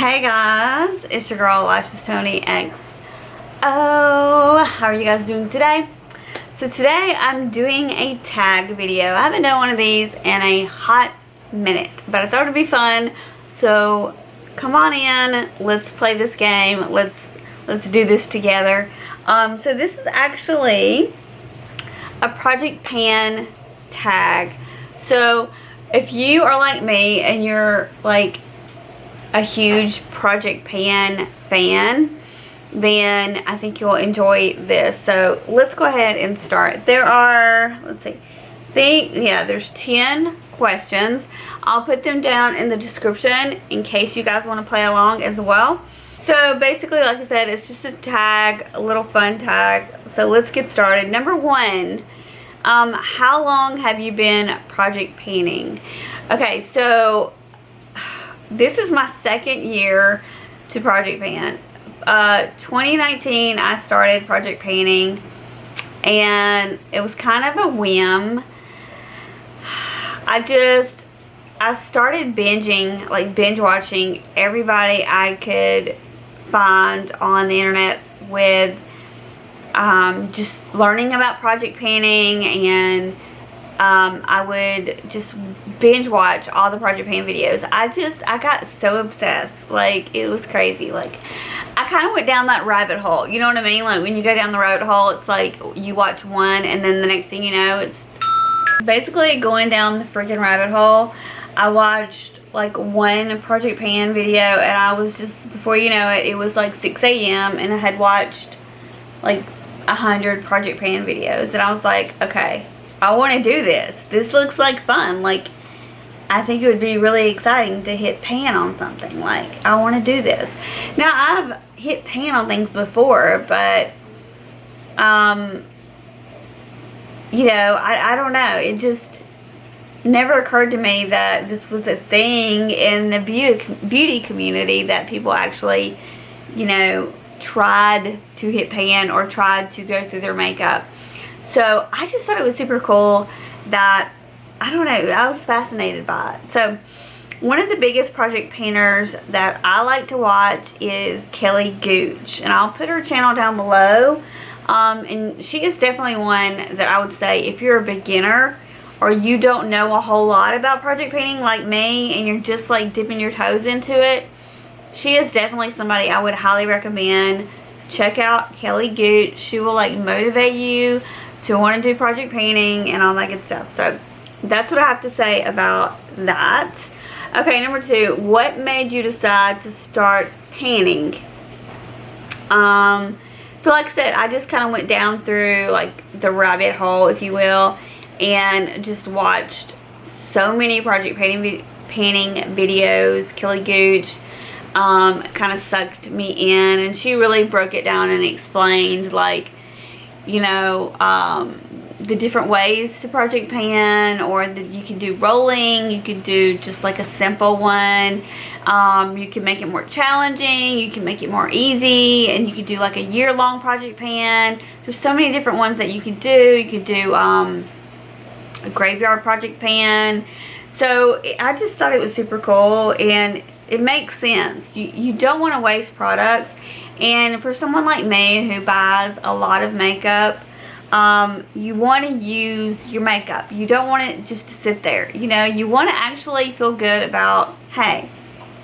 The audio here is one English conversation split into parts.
Hey guys, it's your girl Lashes Tony X. Oh, how are you guys doing today? So today I'm doing a tag video. I haven't done one of these in a hot minute, but I thought it'd be fun. So come on in, let's play this game. Let's do this together. So this is actually a Project Pan tag. So if you are like me and you're like a huge Project Pan fan, then I think you'll enjoy this. So let's go ahead and start. There are, let's see, there's 10 questions. I'll put them down in the description in case you guys want to play along as well. So basically, like I said, it's just a tag, a little fun tag. So let's get started. Number one, how long have you been project painting? Okay, so this is my second year to project pan. 2019 I started project painting, and it was kind of a whim. I started binge watching everybody I could find on the internet with just learning about project painting, and I would just binge watch all the project paint videos. I got so obsessed. Like, it was crazy. Like, I kind of went down that rabbit hole. You know what I mean? Like, when you go down the rabbit hole, it's like you watch one and then the next thing you know, it's basically going down the freaking rabbit hole. I watched like one project pan video, and I was just, before you know it, it was like 6 a.m. and I had watched like 100 project pan videos, and I was like, okay, I want to do this. This looks like fun. Like, I think it would be really exciting to hit pan on something. Like, I want to do this. Now, I've hit pan on things before, but, you know, I don't know. It just never occurred to me that this was a thing in the beauty community, that people actually, you know, tried to hit pan or tried to go through their makeup. So I just thought it was super cool that, I don't know, I was fascinated by it. So one of the biggest project painters that I like to watch is Kelly Gooch, and I'll put her channel down below. And she is definitely one that I would say, if you're a beginner or you don't know a whole lot about project painting like me, and you're just like dipping your toes into it, she is definitely somebody I would highly recommend. Check out Kelly Gooch. She will like motivate you to want to do project painting and all that good stuff. So that's what I have to say about that. Okay, number two, what made you decide to start painting? So like I said, I just kind of went down through like the rabbit hole, if you will, and just watched so many project painting videos. Kelly Gooch kind of sucked me in, and she really broke it down and explained, like, you know, the different ways to project pan, or that you can do rolling, you could do just like a simple one, you can make it more challenging, you can make it more easy, and you could do like a year-long project pan. There's so many different ones that you could do. You could do a graveyard project pan. So I just thought it was super cool, and it makes sense. You don't want to waste products. And for someone like me who buys a lot of makeup, you want to use your makeup. You don't want it just to sit there. You know, you want to actually feel good about, hey,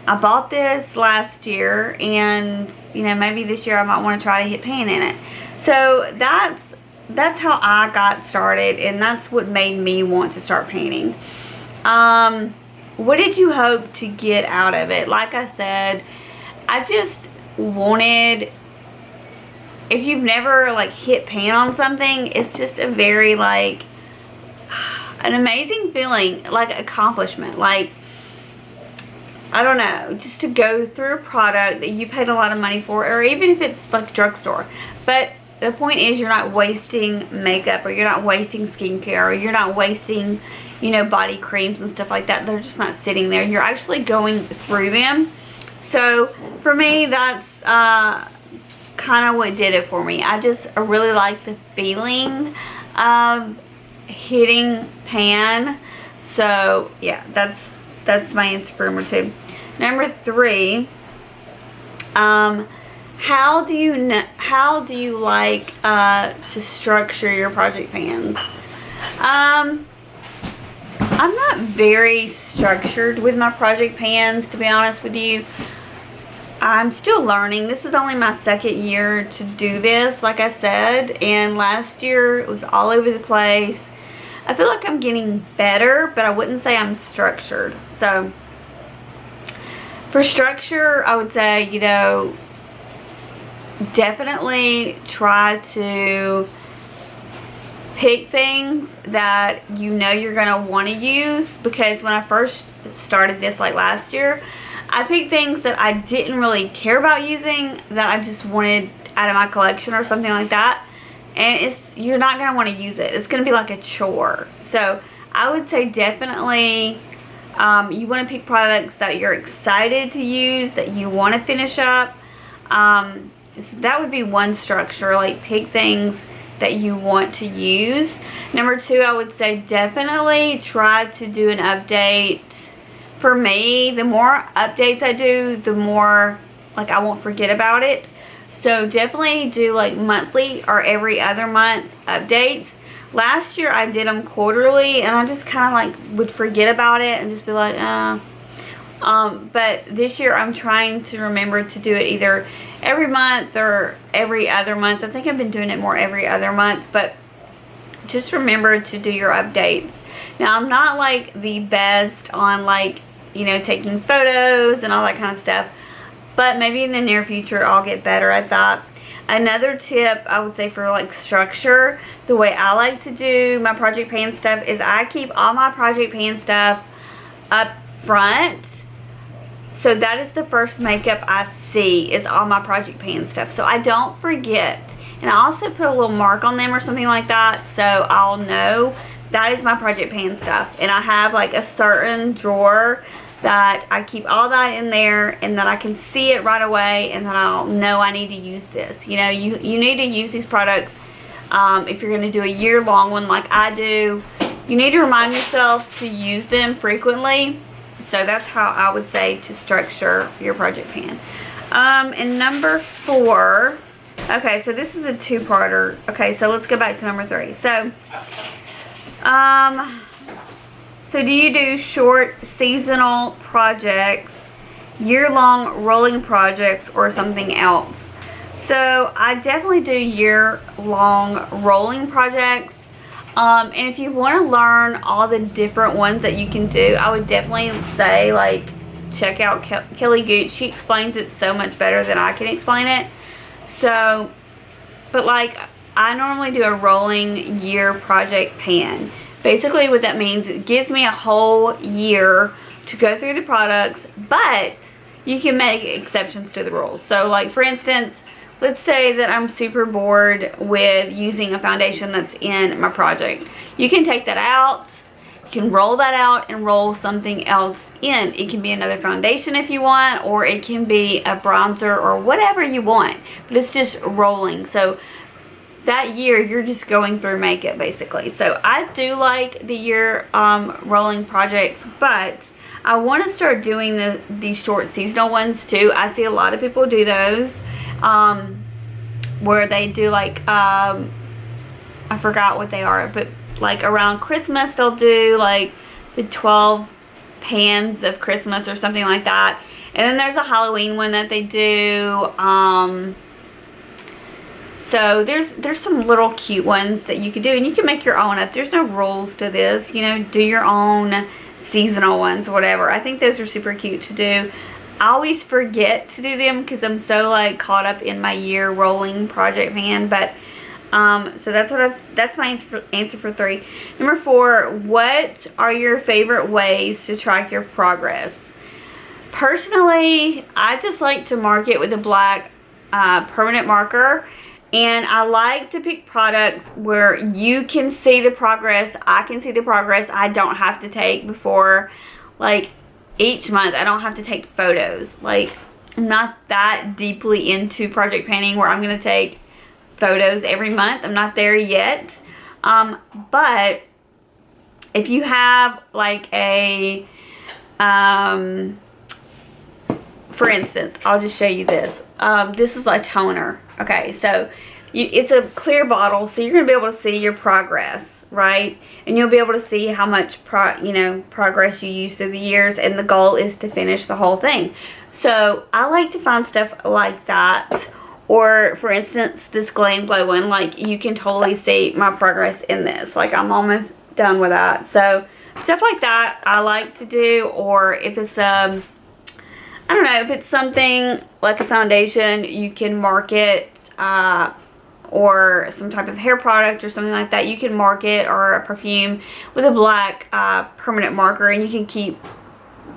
I bought this last year, and, you know, maybe this year I might want to try to hit pan in it. So that's how I got started, and that's what made me want to start painting. What did you hope to get out of it? Like I said, I just wanted, if you've never like hit pan on something, it's just a very like an amazing feeling, like accomplishment. Like, I don't know, just to go through a product that you paid a lot of money for, or even if it's like drugstore. But the point is, you're not wasting makeup, or you're not wasting skincare, or you're not wasting, you know, body creams and stuff like that. They're just not sitting there. You're actually going through them. So for me, that's kind of what did it for me. I really like the feeling of hitting pan. So yeah, that's my answer for number two. Number three, How do you like to structure your project pans? I'm not very structured with my project pans, to be honest with you. I'm still learning. This is only my second year to do this, like I said, and last year it was all over the place. I feel like I'm getting better, but I wouldn't say I'm structured. So for structure, I would say, you know, definitely try to pick things that you know you're going to want to use, because when I first started this, like last year, I picked things that I didn't really care about using, that I just wanted out of my collection or something like that, and you're not going to want to use it. It's going to be like a chore. So I would say definitely you want to pick products that you're excited to use, that you want to finish up. So that would be one structure, like pick things that you want to use. Number two, I would say definitely try to do an update. For me, the more updates I do, the more like I won't forget about it. So definitely do like monthly or every other month updates. Last year I did them quarterly, and I just kind of like would forget about it and just be like, but this year I'm trying to remember to do it either every month or every other month. I think I've been doing it more every other month, but just remember to do your updates. Now, I'm not like the best on like, you know, taking photos and all that kind of stuff, but maybe in the near future I'll get better at that. Another tip I would say for like structure, the way I like to do my project pan stuff is I keep all my project pan stuff up front. So that is the first makeup I see, is all my project pan stuff, so I don't forget. And I also put a little mark on them or something like that, so I'll know that is my project pan stuff. And I have like a certain drawer that I keep all that in there, and that I can see it right away, and then I'll know I need to use this. You know, you need to use these products if you're going to do a year-long one like I do. You need to remind yourself to use them frequently. So that's how I would say to structure your project pan. And number 4, okay, so this is a two-parter. Okay, so let's go back to number 3. So, so do you do short seasonal projects, year-long rolling projects, or something else? So I definitely do year-long rolling projects. And if you want to learn all the different ones that you can do, I would definitely say, like, check out Kelly Gooch. She explains it so much better than I can explain it. So, but like, I normally do a rolling year project pan. Basically what that means, it gives me a whole year to go through the products, but you can make exceptions to the rules. So like, for instance, let's say that I'm super bored with using a foundation that's in my project. You can take that out, you can roll that out and roll something else in. It can be another foundation if you want, or it can be a bronzer or whatever you want, but it's just rolling. So that year you're just going through makeup basically. So I do like the year rolling projects, but I want to start doing these short seasonal ones too. I see a lot of people do those. Where they do like, I forgot what they are, but like around Christmas they'll do like the 12 pans of Christmas or something like that. And then there's a Halloween one that they do. So there's some little cute ones that you can do, and you can make your own up. There's no rules to this, you know, do your own seasonal ones, whatever. I think those are super cute to do. I always forget to do them because I'm so like caught up in my year rolling project pan. But so that's my answer for 3. Number 4, what are your favorite ways to track your progress? Personally, I just like to mark it with a black permanent marker, and I like to pick products where you can see the progress. I can see the progress I don't have to take before, like, each month. I don't have to take photos. Like, I'm not that deeply into project panning where I'm going to take photos every month. I'm not there yet. But if you have like a, for instance, I'll just show you this. This is a toner. Okay, so it's a clear bottle, so you're going to be able to see your progress, right? And you'll be able to see how much progress you use through the years, and the goal is to finish the whole thing. So I like to find stuff like that. Or for instance, this Glam Glow one, like you can totally see my progress in this. Like I'm almost done with that. So stuff like that I like to do. Or if it's I don't know, if it's something like a foundation, you can mark it, or some type of hair product or something like that, you can mark it, or a perfume with a black permanent marker, and you can keep,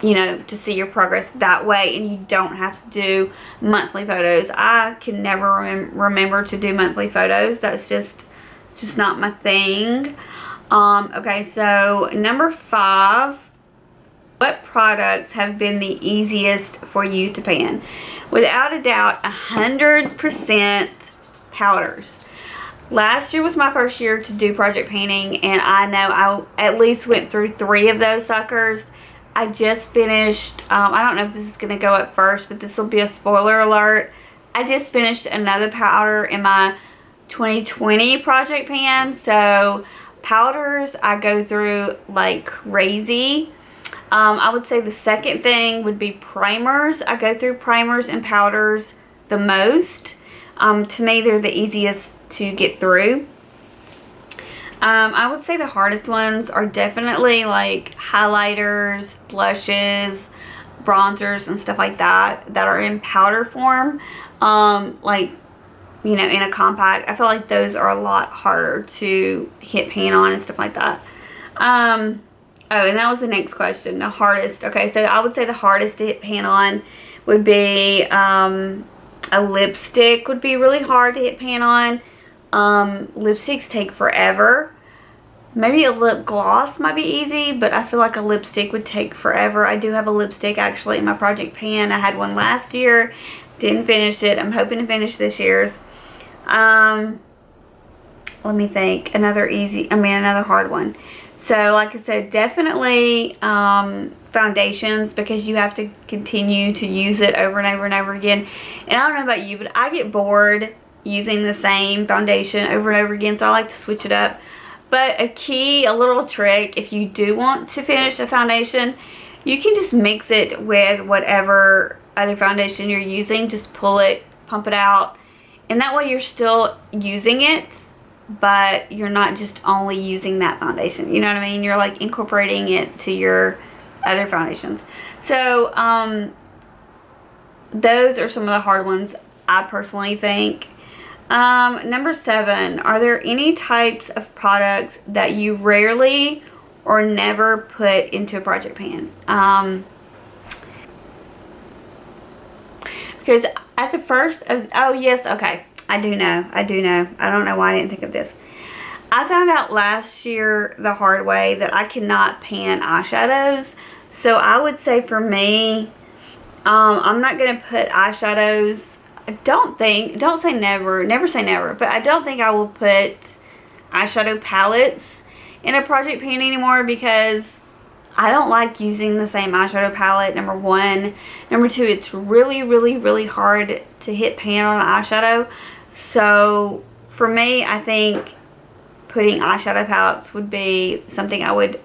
to see your progress that way, and you don't have to do monthly photos. I can never remember to do monthly photos. It's just not my thing. Okay, so number 5, what products have been the easiest for you to pan? Without a doubt, 100% powders. Last year was my first year to do project painting, and I know I at least went through 3 of those suckers. I just finished, I don't know if this is going to go up first, but this will be a spoiler alert. I just finished another powder in my 2020 project pan. So powders I go through like crazy. I would say the second thing would be primers. I go through primers and powders the most. To me, they're the easiest to get through. I would say the hardest ones are definitely like highlighters, blushes, bronzers, and stuff like that are in powder form. Like, in a compact. I feel like those are a lot harder to hit pan on and stuff like that. Oh, and that was the next question. The hardest. Okay, so I would say the hardest to hit pan on would be a lipstick would be really hard to hit pan on. Lipsticks take forever. Maybe a lip gloss might be easy, but I feel like a lipstick would take forever. I do have a lipstick actually in my project pan. I had one last year. Didn't finish it. I'm hoping to finish this year's. Let me think. Another hard one. So like I said, definitely foundations, because you have to continue to use it over and over and over again. And I don't know about you, but I get bored using the same foundation over and over again, so I like to switch it up. But a little trick, if you do want to finish a foundation, you can just mix it with whatever other foundation you're using. Just pull it, pump it out, and that way you're still using it, but you're not just only using that foundation. You know what I mean? You're like incorporating it to your other foundations. So those are some of the hard ones, I personally think. Number 7, are there any types of products that you rarely or never put into a project pan? Because at the first, oh yes, okay, I do know. I don't know why I didn't think of this. I found out last year the hard way that I cannot pan eyeshadows. So I would say for me, I'm not going to put eyeshadows. Don't say never say never, but I don't think I will put eyeshadow palettes in a project pan anymore, because I don't like using the same eyeshadow palette, number 1. Number 2, it's really, really, really hard to hit pan on an eyeshadow. So for me, I think putting eyeshadow palettes would be something I would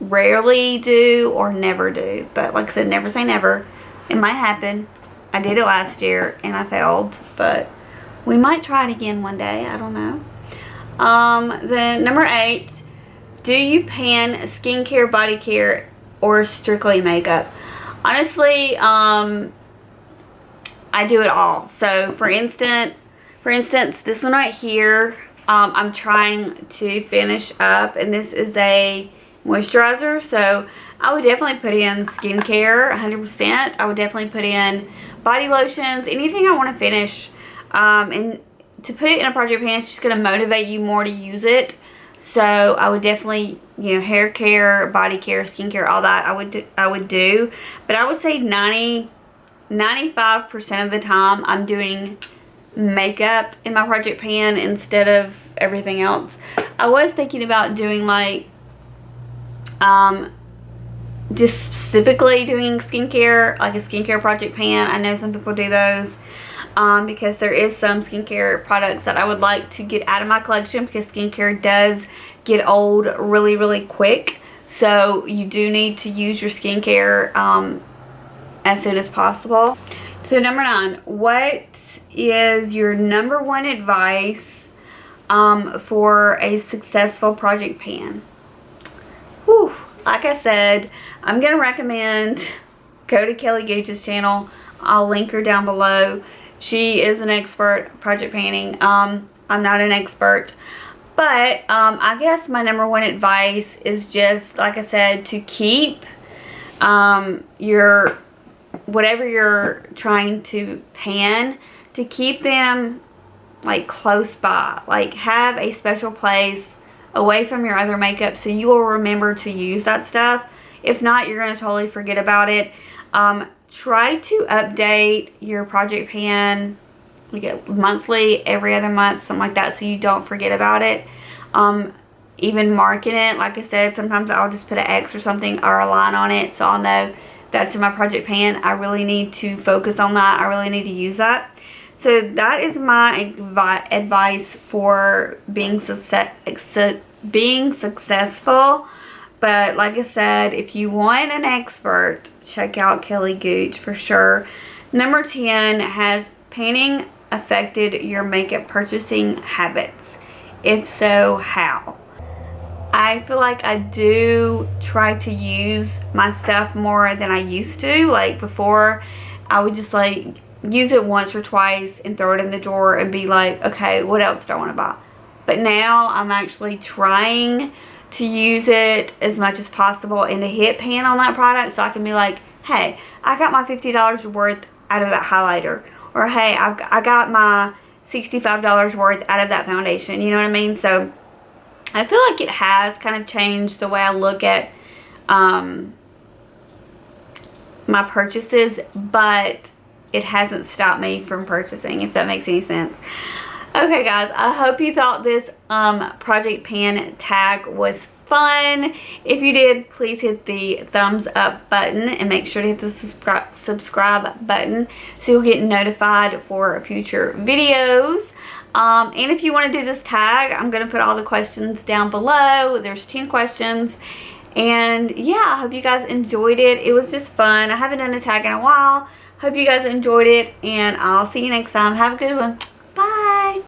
rarely do or never do. But like I said, never say never. It might happen. I did it last year and I failed, but we might try it again one day. I don't know. Then number 8, do you pan skincare, body care, or strictly makeup? Honestly, I do it all. So for instance, this one right here, I'm trying to finish up, and this is a moisturizer. So I would definitely put in skincare, 100%. I would definitely put in body lotions, anything I want to finish. And to put it in a project pan, it's just going to motivate you more to use it. So I would definitely, hair care, body care, skincare, all that I would do. But I would say 95% of the time I'm doing makeup in my project pan instead of everything else. I was thinking about doing like just specifically doing skincare, like a skincare project pan. I know some people do those. because there is some skincare products that I would like to get out of my collection, because skincare does get old really, really quick. So you do need to use your skincare as soon as possible. So number 9, what is your number one advice for a successful project pan? Whew. Like I said, I'm going to recommend, go to Kelly Gooch's channel. I'll link her down below. She is an expert at project panning. I'm not an expert. But I guess my number one advice is just, like I said, to keep your, whatever you're trying to pan, to keep them like close by. Like have a special place away from your other makeup so you will remember to use that stuff. If not, you're going to totally forget about it. Try to update your project pan like monthly, every other month, something like that, so you don't forget about it. Even marking it, like I said, sometimes I'll just put an X or something or a line on it, so I'll know that's in my project pan. I really need to focus on that. I really need to use that. So that is my advice for being successful. But like I said, if you want an expert, check out Kelly Gooch for sure. Number 10, has panning affected your makeup purchasing habits? If so, how? I feel like I do try to use my stuff more than I used to. Like before, I would just like use it once or twice and throw it in the drawer and be like, okay, what else do I want to buy? But now I'm actually trying to use it as much as possible and to hit pan on that product, so I can be like, hey, I got my $50 worth out of that highlighter, or hey, I got my $65 worth out of that foundation. You know what I mean? So I feel like it has kind of changed the way I look at my purchases, but it hasn't stopped me from purchasing, if that makes any sense. Okay guys, I hope you thought this project pan tag was fun. If you did, please hit the thumbs up button and make sure to hit the subscribe button so you'll get notified for future videos. And if you want to do this tag, I'm going to put all the questions down below. There's 10 questions. And yeah, I hope you guys enjoyed it. It was just fun. I haven't done a tag in a while. Hope you guys enjoyed it, and I'll see you next time. Have a good one.